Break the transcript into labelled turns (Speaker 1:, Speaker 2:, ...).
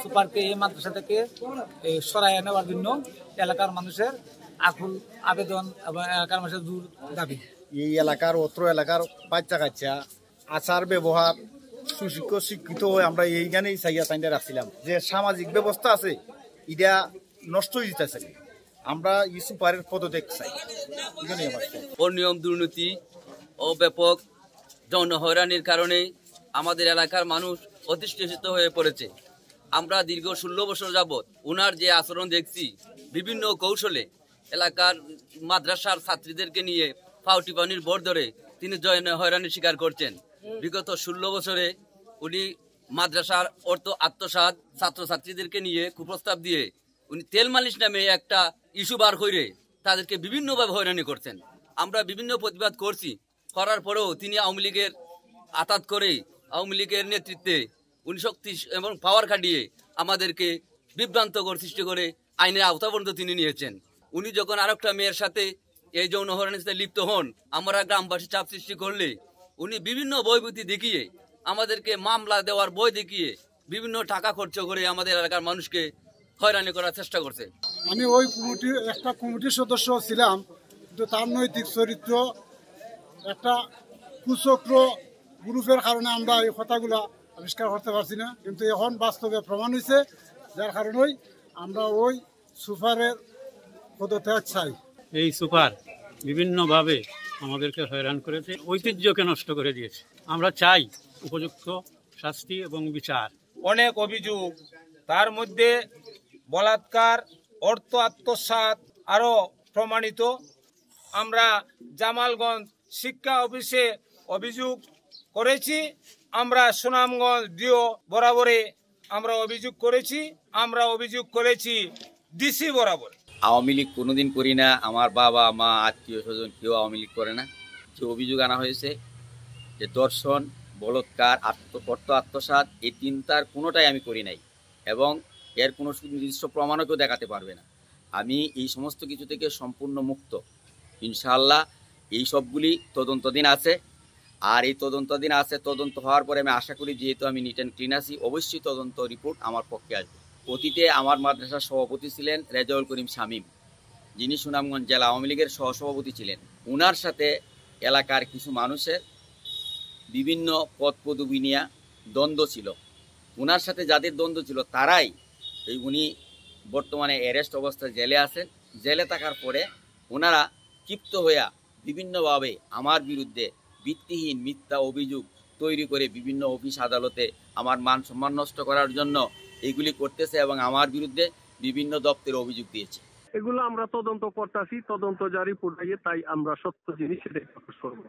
Speaker 1: সুপারকে এই মাদ্রাসা থেকে সরাইয়া নেওয়ার জন্য এলাকার মানুষের আকুল আবেদন এবং এলাকার মানুষের দূর দাবি।
Speaker 2: এই এলাকার অত্র এলাকার বাচ্চা কাচ্চা আচার ব্যবহার শিক্ষিত হয়ে আমরা এইখানেই চাইয়া চাইতে রাখছিলাম যে সামাজিক ব্যবস্থা আছে এটা নষ্ট হয়ে যেতেছে। আমরা এই সুপারের পদত্যাগ চাই।
Speaker 3: অনিয়ম দুর্নীতি ও ব্যাপক যৌন হয়রানির কারণে আমাদের এলাকার মানুষ অতিষ্ঠিত হয়ে পড়েছে। আমরা দীর্ঘ 16 বছর যাবৎ ওনার যে আচরণ দেখছি, বিভিন্ন কৌশলে এলাকার মাদ্রাসার ছাত্রীদেরকে নিয়ে ফাউটি পানির ভর ধরে তিনি যৌন হয়রানির শিকার করছেন। বিগত 16 বছরে উনি মাদ্রাসার অর্থ আত্মসাৎ ছাত্রছাত্রীদেরকে নিয়ে কুপ্রস্তাব দিয়ে উনি তেল মালিশ নামে একটা ইস্যু বার করে তাদেরকে বিভিন্নভাবে হয়রানি করছেন। আমরা বিভিন্ন প্রতিবাদ করছি, করার পরেও তিনি আওয়ামী লীগের আতাত করে আওয়ামী লীগের নেতৃত্বে উনি শক্তি এবং পাওয়ার খাটিয়ে আমাদেরকে বিভ্রান্তকর সৃষ্টি করে আইনের আওতা পর্যন্ত তিনি নিয়েছেন। উনি যখন আরেকটা মেয়ের সাথে এই যৌন হয়রানির সাথে লিপ্ত হন, আমরা গ্রামবাসী চাপ সৃষ্টি করলে উনি বিভিন্ন বইভূতি দেখিয়ে আমাদেরকে মামলা দেওয়ার বই দেখিয়ে বিভিন্ন টাকা খরচ করে আমাদের এলাকার মানুষকে হয়রানি করার চেষ্টা করছে।
Speaker 4: আমি ওই একটা কমিটির সদস্য ছিলাম, কিন্তু তার নৈতিক চরিত্র একটা কুচক্র গ্রুপের কারণে আমরা এই কথাগুলা আবিষ্কার করতে পারছি না, কিন্তু এখন বাস্তবে প্রমাণ হয়েছে, যার কারণেই আমরা ওই সুপারের পদত্যাগ চাই।
Speaker 5: এই সুপার বিভিন্নভাবে আমাদেরকে হয়রান করেছে, ঐতিহ্যকে নষ্ট করে দিয়েছে। আমরা চাই উপযুক্ত শাস্তি এবং বিচার।
Speaker 6: অনেক অভিযোগ, তার মধ্যে বলাৎকার, অর্থ আত্মসাৎ আরো প্রমাণিত। আমরা জামালগঞ্জ শিক্ষা অফিসে অভিযোগ করেছি, আমরা সুনামগঞ্জ ডিও বরাবরে আমরা অভিযোগ করেছি ডিসি বরাবর।
Speaker 3: আওয়ামী লীগ কোনোদিন করি না, আমার বাবা মা আত্মীয় স্বজন কেউ আওয়ামী লীগ করে না। যে অভিযোগ আনা হয়েছে যে দর্শন, বলৎকার, অর্থ আত্মসাৎ, এই তিনটার কোনোটাই আমি করি নাই এবং এর কোনো সুনির্দিষ্ট প্রমাণও কেউ দেখাতে পারবে না। আমি এই সমস্ত কিছু থেকে সম্পূর্ণ মুক্ত ইনশাআল্লাহ। এই সবগুলি তদন্তাধীন আছে, আর এই তদন্তাধীন আছে, তদন্ত হওয়ার পরে আমি আশা করি যেহেতু আমি নিট অ্যান্ড ক্লিন আছি, অবশ্যই তদন্ত রিপোর্ট আমার পক্ষে আসবে। অতীতে আমার মাদ্রাসার সভাপতি ছিলেন রেজাউল করিম শামীম, যিনি সুনামগঞ্জ জেলা আওয়ামী লীগের সহসভাপতি ছিলেন। ওনার সাথে এলাকার কিছু মানুষের বিভিন্ন পদ পদবি নিয়ে দ্বন্দ্ব ছিল। ওনার সাথে যাদের দ্বন্দ্ব ছিল তারাই উনি বর্তমানে অ্যারেস্ট অবস্থায় জেলে আছেন। জেলে থাকার পরে ওনারা ক্ষিপ্ত হইয়া বিভিন্নভাবে আমার বিরুদ্ধে ভিত্তিহীন মিথ্যা অভিযোগ তৈরি করে বিভিন্ন অফিস আদালতে আমার মান সম্মান নষ্ট করার জন্য এগুলি করতেছে এবং আমার বিরুদ্ধে বিভিন্ন দপ্তরে অভিযোগ দিয়েছে।
Speaker 7: এগুলো আমরা তদন্ত করতেছি, তদন্ত জারি পড়াইয়ে তাই আমরা সত্য জিনিস সেটাই প্রকাশ করব।